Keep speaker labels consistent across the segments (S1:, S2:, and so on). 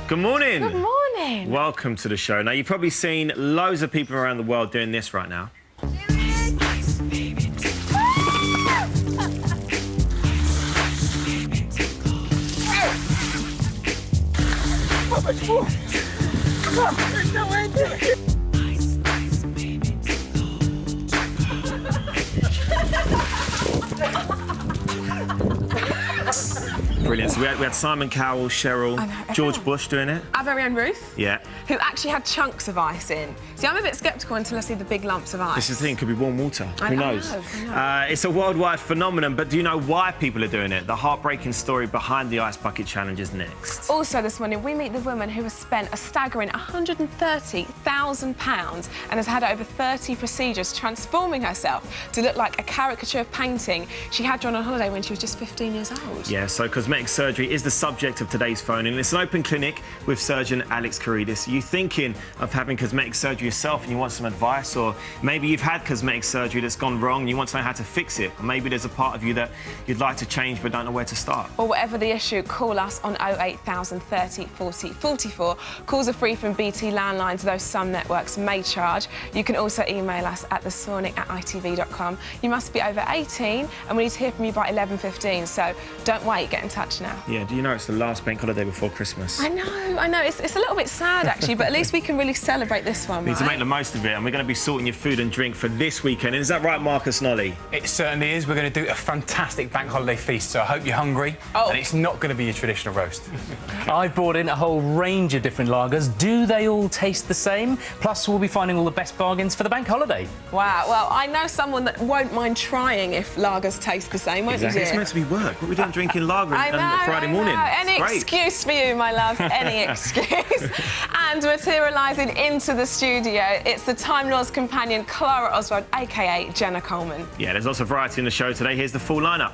S1: Good morning.
S2: Good morning.
S1: Welcome to the show. Now, you've probably seen loads of people around the world doing this right now. Brilliant. So we had Simon Cowell, Cheryl, George Bush doing it.
S2: Our very own Ruth.
S1: Yeah.
S2: Who actually had chunks of ice in. See, I'm a bit sceptical until I see the big lumps of ice.
S1: This is the thing, it could be warm water. Who knows?
S2: I know.
S1: It's a worldwide phenomenon, but do you know why people are doing it? The heartbreaking story behind the Ice Bucket Challenge is next.
S2: Also this morning, we meet the woman who has spent a staggering £130,000 and has had over 30 procedures transforming herself to look like a caricature of painting she had drawn on holiday when she was just 15 years old.
S1: Yeah, so cosmetic surgery is the subject of today's phone, and it's an open clinic with surgeon Alex Karidis. Are you thinking of having cosmetic surgery yourself and you want some advice? Or maybe you've had cosmetic surgery that's gone wrong and you want to know how to fix it? Or maybe there's a part of you that you'd like to change but don't know where to start?
S2: Or whatever the issue, call us on 08000 30 40 44. Calls are free from BT landlines, though some networks may charge. You can also email us at thesornic@itv.com. You must be over 18 and we need to hear from you by 11:15, so don't wait, get in touch now.
S1: Yeah, do you know it's the last bank holiday before Christmas?
S2: I know. It's a little bit sad, actually, but at least we can really celebrate this one,
S1: We need to
S2: right?
S1: make the most of it, and we're going to be sorting your food and drink for this weekend. Is that right, Marcus Nolly?
S3: It certainly is. We're going to do a fantastic bank holiday feast, so I hope you're hungry.
S2: Oh.
S3: And it's not going to be your traditional roast.
S4: I've brought in a whole range of different lagers. Do they all taste the same? Plus, we'll be finding all the best bargains for the bank holiday.
S2: Wow, well, I know someone that won't mind trying if lagers taste the same, won't
S1: Exactly.
S2: you,
S1: It's
S2: dear?
S1: meant to be work. What are we doing drinking lager
S2: I
S1: on
S2: know,
S1: Friday
S2: I
S1: morning?
S2: know. Any
S1: Great.
S2: excuse for you, my love, any excuse. And materialising into the studio, it's the Time Lord's companion, Clara Oswald, a.k.a. Jenna Coleman.
S1: Yeah, there's lots of variety in the show today. Here's the full lineup.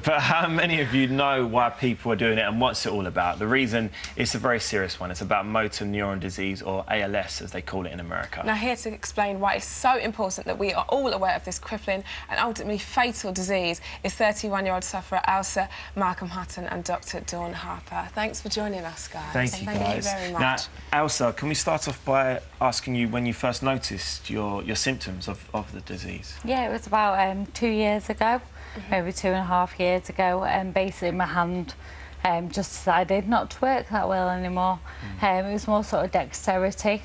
S1: But how many of you know why people are doing it and what's it all about? The reason is a very serious one. It's about motor neuron disease, or ALS, as they call it in America.
S2: Now, here to explain why it's so important that we are all aware of this crippling and ultimately fatal disease is 31-year-old sufferer Elsa Malcolm Hutton and Dr. Dawn Harper. Thanks for joining us, guys.
S1: Thank you, guys.
S2: Thank you very much.
S1: Now, Elsa, can we start off by asking you when you first noticed your symptoms of the disease?
S5: Yeah, it was about 2 years ago, maybe 2.5 years ago, and basically my hand just decided not to work that well anymore. It was more sort of dexterity,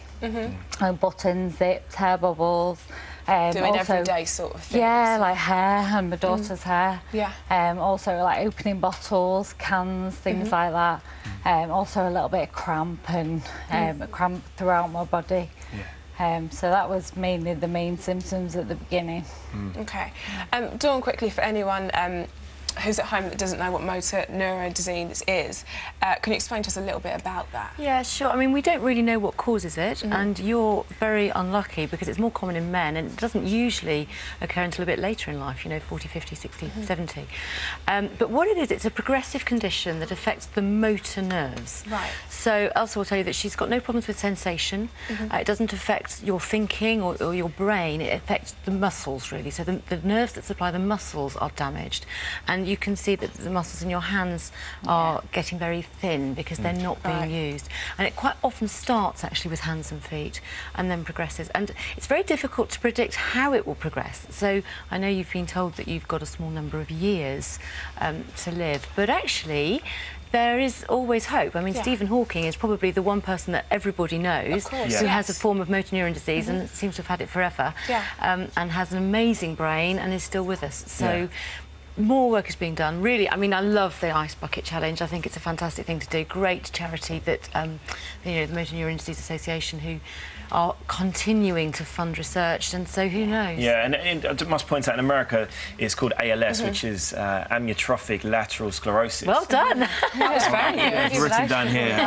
S5: buttons, zips, hair bubbles.
S2: Doing
S5: also,
S2: everyday sort of things.
S5: yeah, like hair and my daughter's hair.
S2: Yeah.
S5: Also like opening bottles, cans, things like that. Also a little bit of cramp and a cramp throughout my body.
S1: Yeah.
S5: So that was mainly the main symptoms at the beginning.
S2: OK. Dawn, quickly, for anyone who's at home that doesn't know what motor neuron disease is, can you explain to us a little bit about that?
S6: Yeah, sure. I mean, we don't really know what causes it, and you're very unlucky because it's more common in men, and it doesn't usually occur until a bit later in life, you know, 40, 50, 60, 70. But what it is, it's a progressive condition that affects the motor nerves.
S2: Right.
S6: So Elsa will tell you that she's got no problems with sensation. It doesn't affect your thinking or your brain. It affects the muscles, really. So the nerves that supply the muscles are damaged. And you can see that the muscles in your hands are getting very thin because they're not being used. And it quite often starts, actually, with hands and feet and then progresses. And it's very difficult to predict how it will progress. So I know you've been told that you've got a small number of years to live. But actually, there is always hope. I mean, Stephen Hawking is probably the one person that everybody knows who has a form of motor neuron disease and seems to have had it forever, and has an amazing brain and is still with us. So more work is being done, really. I mean, I love the Ice Bucket Challenge. I think it's a fantastic thing to do. Great charity that, you know, the Motor Neuron Disease Association, who are continuing to fund research, and so who knows?
S1: Yeah, and I must point out, in America, it's called ALS, which is amyotrophic lateral sclerosis.
S6: Well done.
S2: That was very good.
S1: It's written down here.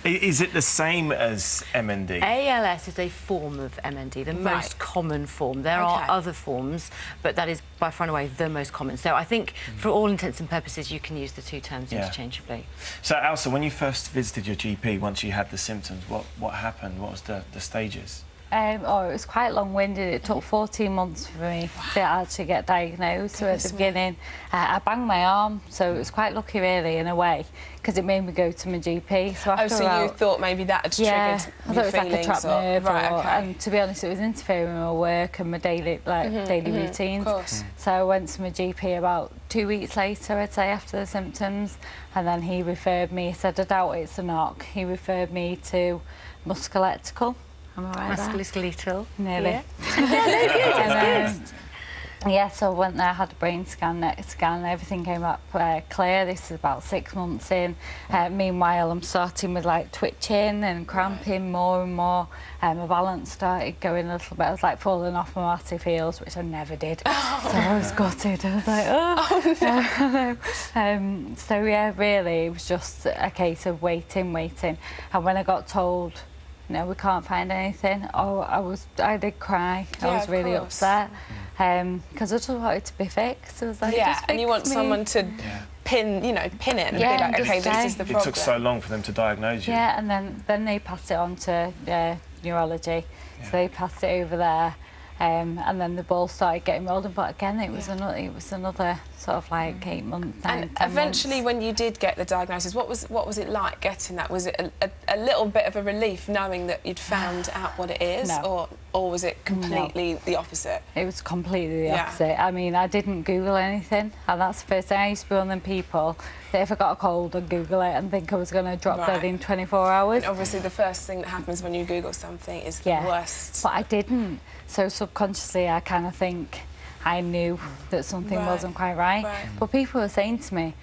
S1: Is it the same as MND?
S6: ALS is a form of MND, the most common form. There are other forms, but that is by far and away the most common. So I think, for all intents and purposes, you can use the two terms interchangeably.
S1: So, Elsa, when you first visited your GP, once you had the symptoms, what happened? What was the stages?
S5: Oh, it was quite long-winded. It took 14 months for me to actually get diagnosed. So at the beginning, I banged my arm, so it was quite lucky, really, in a way, because it made me go to my GP. So after
S2: so you thought maybe that had triggered
S5: I thought it was like a
S2: feelings
S5: trapped nerve.
S2: okay.
S5: And to be honest, it was interfering with my work and my daily routines.
S2: Of course.
S5: So I went to my GP about 2 weeks later, I'd say, after the symptoms, and then he referred me. He said, I doubt it's a knock. He referred me to musculoskeletal. Am I right there?
S6: Musculoskeletal.
S5: Nearly.
S6: Yeah.
S5: Yeah, so I went there, had a brain scan, neck scan, everything came up clear. This is about 6 months in. Meanwhile, I'm starting with like twitching and cramping more and more. My balance started going a little bit. I was like falling off my massive heels, which I never did. So I was gutted. I was like, oh. So yeah, really, it was just a case of waiting. And when I got told, no, we can't find anything, I did cry. I was really upset. Because I just wanted to be fixed. I was like, just
S2: and you want someone to pin it and be like, okay, this is the problem.
S1: It took so long for them to diagnose you.
S5: Yeah, and then they passed it on to neurology. So they passed it over there. And then the ball started getting rolled in, but again it was another sort of like 8 months.
S2: And eventually, when you did get the diagnosis, what was it like getting that? Was it a little bit of a relief knowing that you'd found out what it is, or was it completely the opposite?
S5: It was completely the opposite. I mean, I didn't Google anything, and that's the first thing. I used to be one of them people that if I got a cold, I'd Google it and think I was going to drop dead in 24 hours.
S2: And obviously, the first thing that happens when you Google something is the worst.
S5: But I didn't. So subconsciously, I kind of think I knew that something wasn't quite right. But people were saying to me,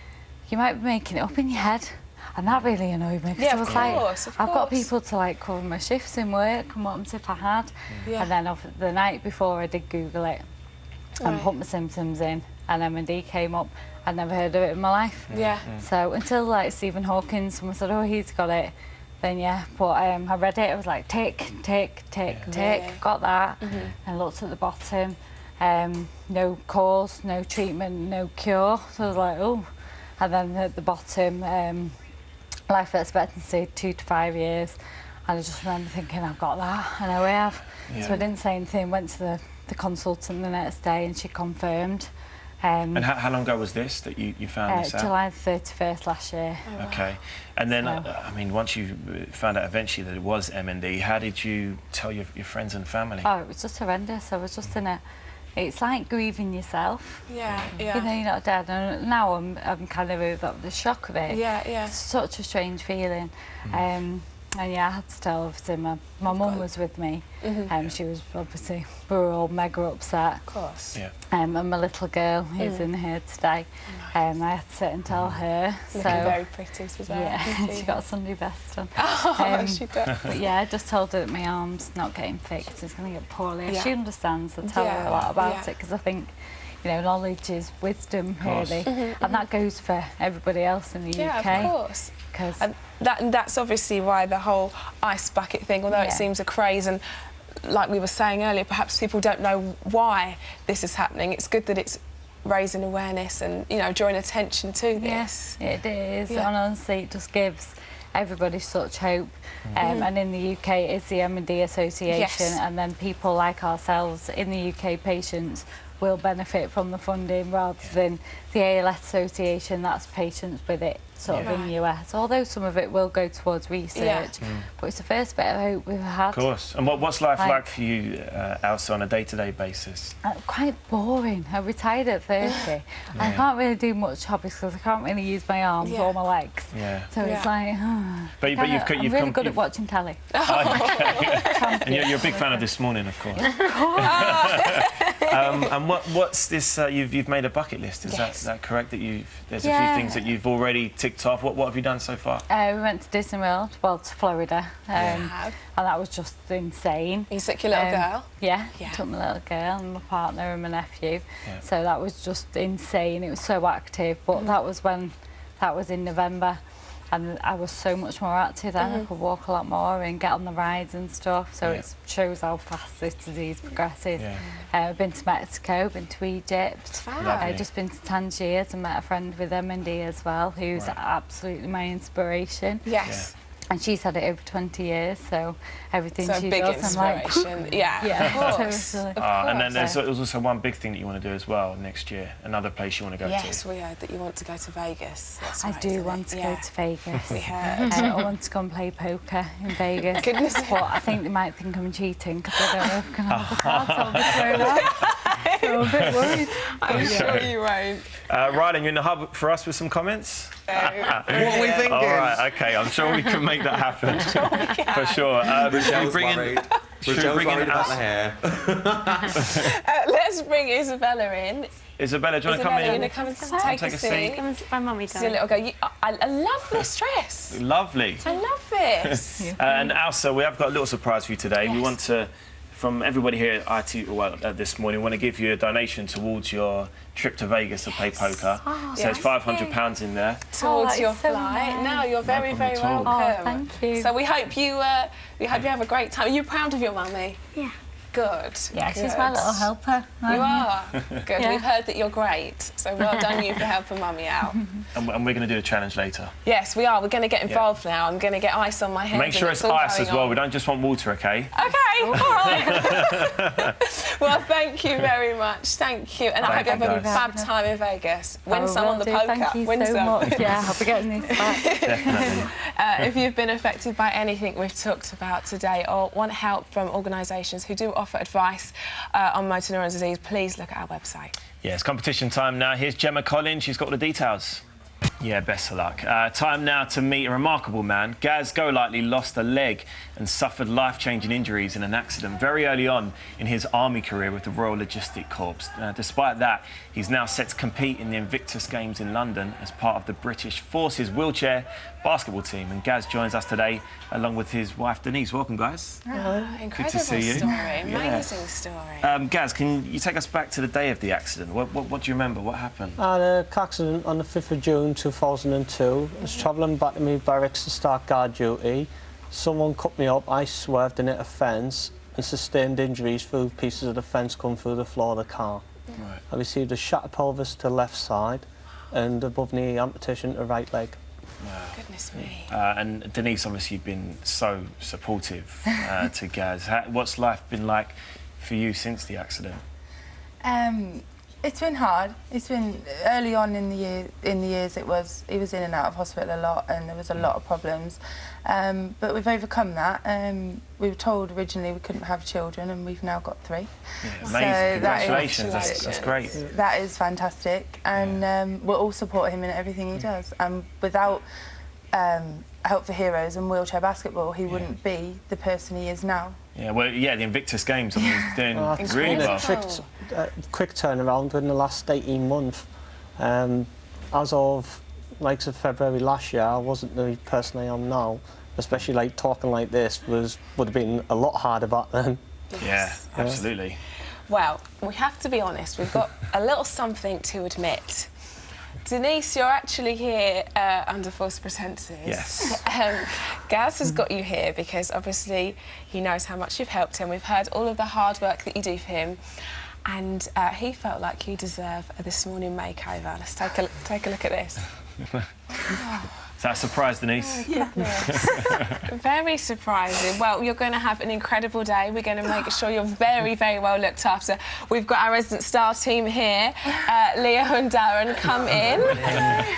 S5: you might be making it up in your head. And that really annoyed me.
S2: Yeah,
S5: I was like, I've got people to like cover my shifts in work and what if I had. And then the night before I did Google it and put my symptoms in, and M&D came up. I'd never heard of it in my life. So until like Stephen Hawking, someone said, oh, he's got it. Then but I read it, I was like, tick, got that, and looked at the bottom, no cause, no treatment, no cure, so I was like, oh. And then at the bottom, life expectancy 2 to 5 years, and I just remember thinking, I've got that, I know I have. So I didn't say anything, went to the consultant the next day and she confirmed.
S1: And how long ago was this that you found this out?
S5: July 31st last year.
S1: Okay. And then, I mean, once you found out eventually that it was M&D, how did you tell your friends and family?
S5: Oh, it was just horrendous. I was just in a... It's like grieving yourself.
S2: Yeah.
S5: You know, you're not dead. And now I'm kind of over the shock of it.
S2: Yeah.
S5: It's such a strange feeling. And yeah, I had to tell, obviously, my mum was with me. She was obviously, we were all mega upset.
S2: Of course.
S1: Yeah.
S5: And my little girl who's in here today, I had to sit and tell her.
S2: Looking very pretty as well.
S5: Yeah, she got a Sunday best on.
S2: She does.
S5: But yeah, I just told her that my arm's not getting fixed, it's going to get poorly. She understands, I tell her a lot about it, because I think, you know, knowledge is wisdom, really. And that goes for everybody else in the UK.
S2: Yeah, of course.
S5: And
S2: that's obviously why the whole ice bucket thing, although it seems a craze, and like we were saying earlier, perhaps people don't know why this is happening. It's good that it's raising awareness and, you know, drawing attention to this.
S5: Yes, it is. And honestly, it just gives everybody such hope. And in the UK, it's the M&D Association, and then people like ourselves in the UK, patients, will benefit from the funding rather than the ALS Association, that's patients with it sort of in the US. Although some of it will go towards research, but it's the first bit of hope we've had.
S1: Of course. And what's life like for you, Elsa, on a day-to-day basis?
S5: Quite boring. I retired at 30. I can't really do much hobbies because I can't really use my arms or my legs. So it's like...
S1: But
S5: I'm really good at watching telly.
S1: And you're a big fan of This Morning, of course. And what's this? You've made a bucket list. Is that correct? That there's a few things that you've already ticked off. What have you done so far?
S5: We went to Disney World, well, to Florida, and that was just insane.
S2: You took your little girl?
S5: Yeah, took my little girl and my partner and my nephew. So that was just insane. It was so active, but that was in November. And I was so much more active then. I could walk a lot more and get on the rides and stuff. So it shows how fast this disease progresses. I've been to Mexico, been to Egypt. I've just been to Tangiers and met a friend with M&D as well, who's absolutely my inspiration.
S2: Yes.
S5: And she's had it over 20 years, so everything
S2: So
S5: she
S2: big
S5: does, I'm like,
S2: inspiration. Yeah, of course.
S5: totally.
S1: And then there's also one big thing that you want to do as well next year. Another place you want to go
S2: Yes,
S1: to.
S2: we heard that you want to go to Vegas. That's
S5: I
S2: right,
S5: do
S2: isn't
S5: want
S2: it?
S5: to
S2: Yeah.
S5: go to Vegas.
S2: We heard.
S5: I want to go and play poker in Vegas.
S2: Goodness.
S5: But I think they might think I'm cheating because I don't know if I can have the cards. I'll be thrown out. So I'm a bit worried.
S2: I'm sure you won't.
S1: Rylan, you're in the hub for us with some comments?
S7: What are we thinking?
S1: All right, OK, I'm sure we can make that happen. For sure.
S7: Rochelle's worried. Rochelle's worried about the hair.
S2: Let's bring Isabella in.
S1: Isabella, do you want to come
S2: Isabella, you
S1: in?
S2: want to come and take a seat?
S6: Come and sit by Mummy,
S2: It's your little girl. I love this dress.
S1: Lovely.
S2: I love this.
S1: And Elsa, we have got a little surprise for you today. We
S2: Yes.
S1: want to, from everybody here at IT this morning, we want to give you a donation towards your trip to Vegas to play poker. So
S2: yes.
S1: it's £500 in there.
S2: Towards
S5: that
S2: your
S5: is so
S2: flight.
S5: nice.
S2: No, you're very, very
S1: problem
S2: welcome.
S1: at
S5: all. Oh, thank you.
S2: So we hope you have a great time. Are you proud of your mummy?
S5: Yeah.
S2: Good.
S5: Yeah, she's
S2: good.
S5: my little helper.
S2: You are. Good.
S5: Yeah.
S2: We've heard that you're great. So well done you for helping mummy out.
S1: And we're going to do a challenge later.
S2: Yes, we are. We're going to get involved now. I'm going to get ice on my head.
S1: Make sure
S2: and
S1: it's
S2: all
S1: ice
S2: going
S1: as well.
S2: on.
S1: We don't just want water, OK?
S2: OK, all right. Well, thank you very much. Thank you. And I hope you have
S1: Thank
S2: a
S1: you,
S2: fab time in Vegas. Win
S5: I
S2: some on
S5: will
S2: the
S5: do.
S2: poker.
S5: Thank you
S2: Win
S5: so
S2: some.
S5: much. Yeah, I'll be getting these back.
S1: Definitely.
S2: If you've been affected by anything we've talked about today or want help from organisations who do offer advice on motor neuron disease, please look at our website.
S1: Yeah, it's competition time now. Here's Gemma Collins. She's got all the details. Yeah, best of luck. Time now to meet a remarkable man. Gaz Golightly lost a leg and suffered life-changing injuries in an accident very early on in his army career with the Royal Logistic Corps. Despite that, he's now set to compete in the Invictus Games in London as part of the British Forces wheelchair basketball team. And Gaz joins us today along with his wife Denise. Welcome, guys.
S2: Incredible
S1: see you.
S2: story.
S1: Yeah.
S2: Amazing story.
S1: Gaz, can you take us back to the day of the accident? What do you remember? What happened?
S8: I had a car accident on the 5th of June 2002. I was travelling back to my barracks to start guard duty. Someone cut me up, I swerved and hit a fence and sustained injuries through pieces of the fence coming through the floor of the car.
S1: Right.
S8: I received a shattered pelvis to the left side and above knee amputation to the right leg.
S2: Goodness me.
S1: And Denise, obviously, you've been so supportive to Gaz. What's life been like for you since the accident?
S9: It's been hard. It's been early on in the years. He was in and out of hospital a lot, and there was a lot of problems. But we've overcome that. We were told originally we couldn't have children, and we've now got 3.
S1: Yeah, amazing.
S9: So
S1: Congratulations. That's great.
S9: That is fantastic, and we'll all support him in everything he does. And without Help for Heroes and wheelchair basketball, he wouldn't be the person he is now.
S1: Yeah, well, yeah, the Invictus Games, I mean, he's doing
S8: It's
S1: really
S8: been
S1: well.
S8: a quick turnaround within the last 18 months. As of like February last year, I wasn't the person I am now. Especially like talking like this would have been a lot harder back then.
S1: Yeah, absolutely.
S2: Well, we have to be honest. We've got a little something to admit. Denise, you're actually here under false pretences.
S1: Yes.
S2: Gaz has got you here because obviously he knows how much you've helped him. We've heard all of the hard work that you do for him, and he felt like you deserve a this morning makeover. Let's take a look at this.
S1: Is that a surprise, Denise?
S2: Very surprising. Well, you're going to have an incredible day. We're going to make sure you're very, very well looked after. We've got our resident star team here. Leo and Darren, come in.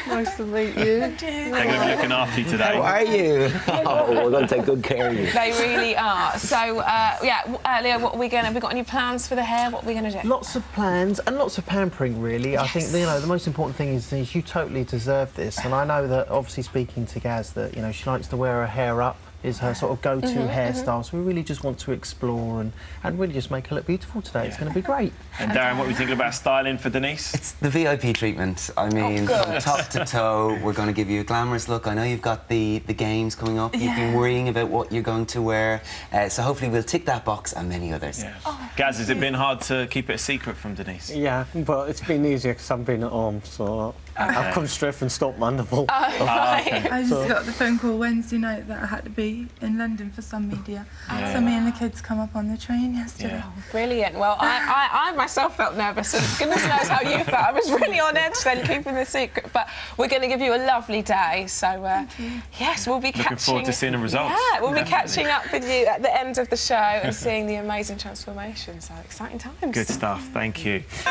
S9: Nice to meet you.
S1: They're going to be looking after you today.
S7: How are you? Oh, we're going to take good care of you.
S2: They really are. So, Leo, what are we going to... Have we got any plans for the hair? What are we going to do?
S10: Lots of plans and lots of pampering, really. I think, the most important thing is you totally deserve this. And I know that, obviously, speaking to Gaz, that, she likes to wear her hair up, is her sort of go-to hairstyle. So we really just want to explore and really just make her look beautiful today. It's going to be great.
S1: And Darren, what are we thinking about styling for Denise?
S11: It's the VIP treatment. I mean, from top to toe, we're going to give you a glamorous look. I know you've got the games coming up. You've been worrying about what you're going to wear. So hopefully we'll tick that box and many others.
S1: Yeah.
S9: Oh,
S1: Gaz, has it been hard to keep it a secret from Denise?
S8: Yeah, but it's been easier because I've been at home, so I've come straight from Stoke Mandeville.
S9: I just got the phone call Wednesday night that I had to be in London for some media. So me and the kids come up on the train yesterday.
S2: Brilliant. Well, I myself felt nervous, and goodness knows how you felt. I was really on edge then, keeping the secret. But we're going to give you a lovely day. So, yes, we'll be
S1: Looking forward to seeing the results.
S2: Yeah, we'll be catching up with you at the end of the show and seeing the amazing transformation. So exciting times.
S1: Good stuff. Thank you.